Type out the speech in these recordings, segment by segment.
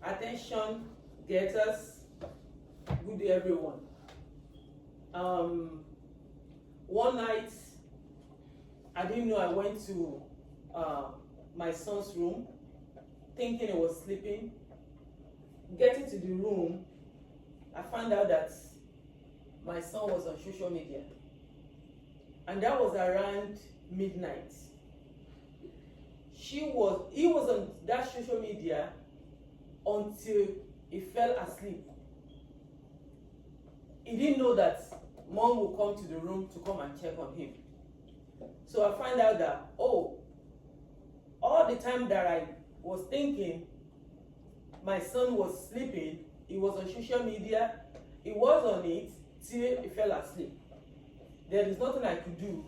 Attention getters, good day everyone. One night, I didn't know I went to my son's room, thinking he was sleeping. Getting to the room, I found out that my son was on social media, and that was around midnight. He was on that social media until he fell asleep. He didn't know that mom would come to the room to come and check on him. So I find out that, all the time that I was thinking my son was sleeping, he was on social media, he was on it till he fell asleep. There is nothing I could do.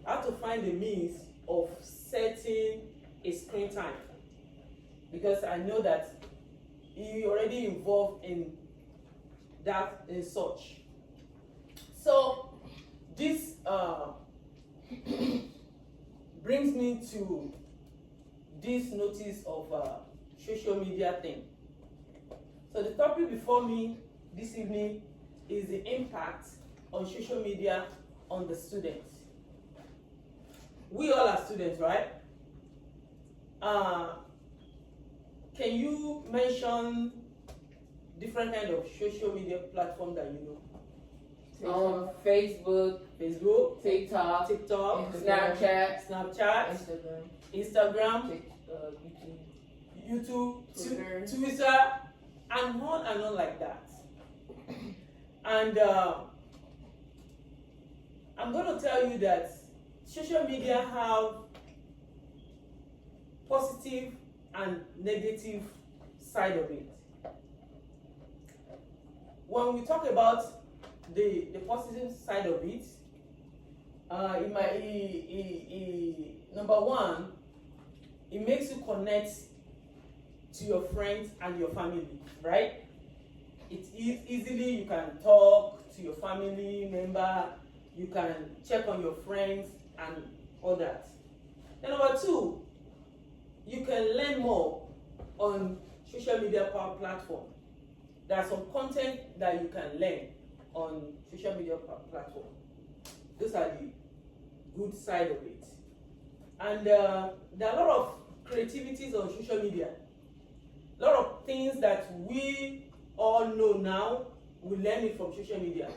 I had to find a means of setting a screen time, because I know that he already involved in that in such. So this brings me to this notice of social media thing. So the topic before me this evening is the impact on social media on the students. We all are students, right? Can you mention different kind of social media platform that you know? Facebook, TikTok, Snapchat, Instagram, YouTube, Twitter, and on like that. And I'm going to tell you that social media have positive and negative side of it. When we talk about the positive side of it, number one, it makes you connect to your friends and your family, right? It's easily you can talk to your family member, you can check on your friends and all that. Then number two, you can learn more on social media platform. There are some content that you can learn on social media platform. Those are the good side of it. And there are a lot of creativities on social media. A lot of things that we all know now, we learn it from social media.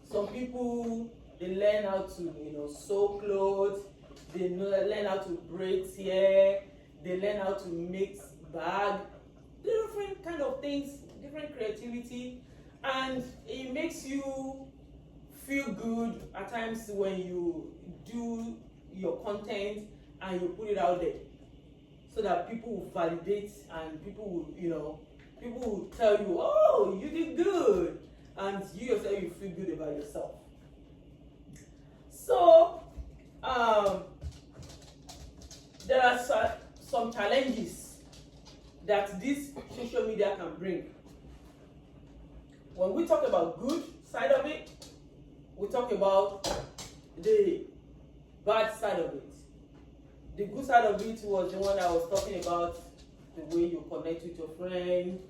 Some people, they learn how to sew clothes, they learn how to braid hair, they learn how to make bag, different kind of things, different creativity, and it makes you feel good at times when you do your content and you put it out there, so that people will validate and people will tell you, oh, you did good, and you yourself, you feel good about yourself. So there are some challenges that this social media can bring. When we talk about good side of it, we talk about the bad side of it. The good side of it was the one I was talking about, the way you connect with your friends,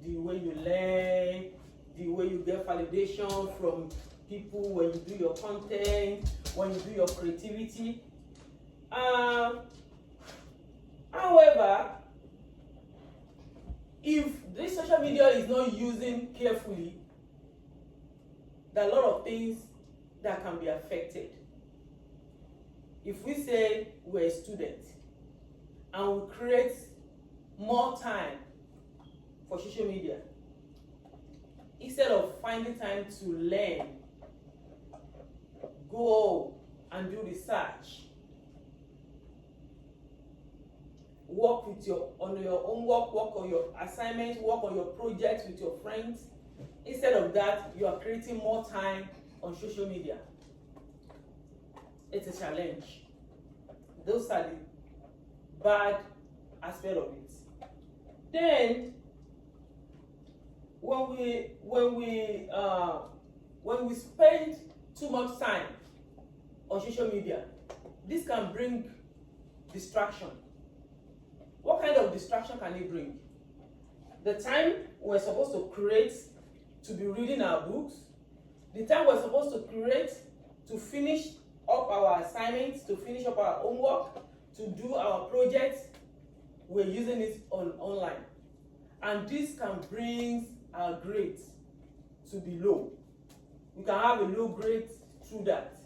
the way you learn, the way you get validation from people when you do your content, when you do your creativity. However, if this social media is not using carefully, there are a lot of things that can be affected. If we say we're a student and we create more time for social media, instead of finding time to learn, go and do research, work on your own work on your assignments, work on your projects with your friends. Instead of that, you are creating more time on social media. It's a challenge. Those are the bad aspect of it. Then, when we spend too much time on social media, this can bring distraction. What kind of distraction can it bring? the time we're supposed to create to be reading our books, the time we're supposed to create to finish up our assignments, to finish up our homework, to do our projects, we're using it online. And this can bring our grades to be low. We can have a low grade through that.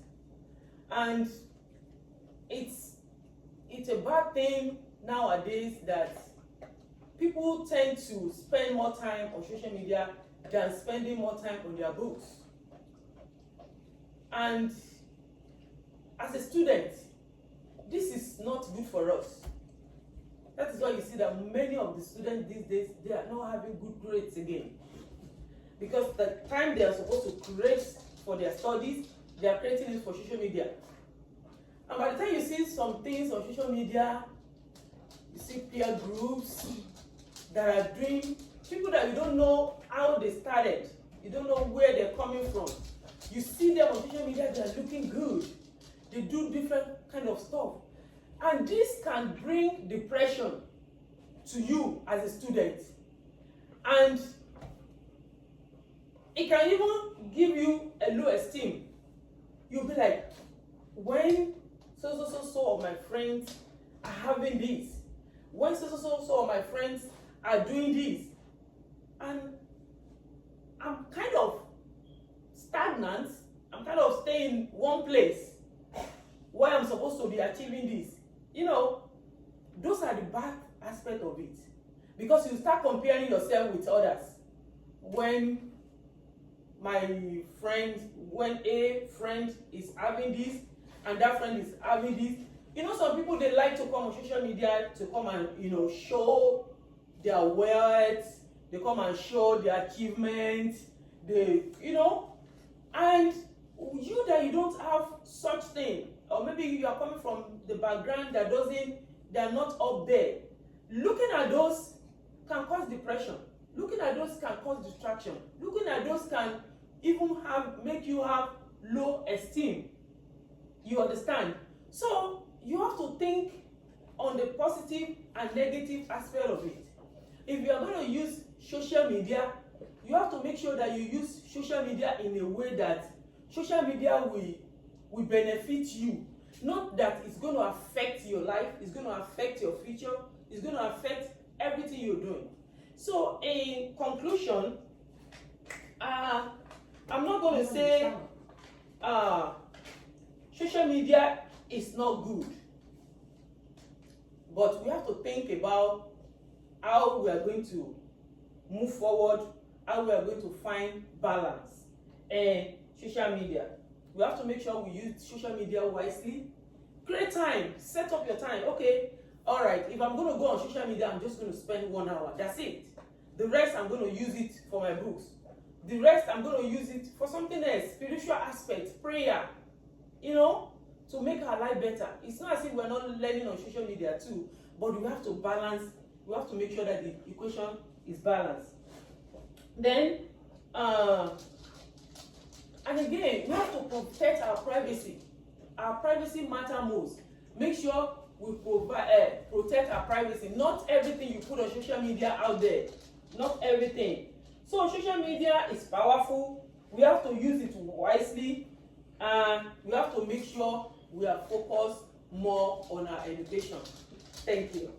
And it's a bad thing nowadays that people tend to spend more time on social media than spending more time on their books. And as a student, this is not good for us. That is why you see that many of the students these days, they are not having good grades again. Because the time they are supposed to create for their studies, they are creating it for social media. And by the time you see some things on social media, you see peer groups that are doing, people that you don't know how they started, you don't know where they're coming from. You see them on social media, they are looking good. They do different kind of stuff. And this can bring depression to you as a student. And it can even give you a low esteem. You'll be like, when so of my friends are having this, when so of my friends are doing this, and I'm kind of stagnant, I'm kind of staying in one place where I'm supposed to be achieving this. You know, those are the bad aspect of it. Because you start comparing yourself with others. When a friend is having this, and that friend is having this. You know, some people, they like to come on social media to come and, show their wealth, they come and show their achievements, and you that you don't have such thing, or maybe you are coming from the background that they are not up there. Looking at those can cause depression. Looking at those can cause distraction. Looking at those can even make you have low esteem. You understand? So you have to think on the positive and negative aspect of it. If you are going to use social media, you have to make sure that you use social media in a way that social media will benefit you. Not that it's going to affect your life, it's going to affect your future, it's going to affect everything you're doing. So in conclusion, I'm not going to say social media is not good, but we have to think about how we are going to move forward, how we are going to find balance in social media. We have to make sure we use social media wisely. Create time, set up your time. Okay, all right, if I'm going to go on social media, I'm just going to spend 1 hour. That's it. The rest, I'm going to use it for my books. The rest, I'm going to use it for something else, spiritual aspect, prayer, to make our life better. It's not as if we're not learning on social media too, but we have to balance, we have to make sure that the equation is balanced. Then, and again, we have to protect our privacy. Our privacy matters most. Make sure we protect our privacy. Not everything you put on social media out there. Not everything. So social media is powerful. We have to use it wisely, and we have to make sure we are focused more on our education. Thank you.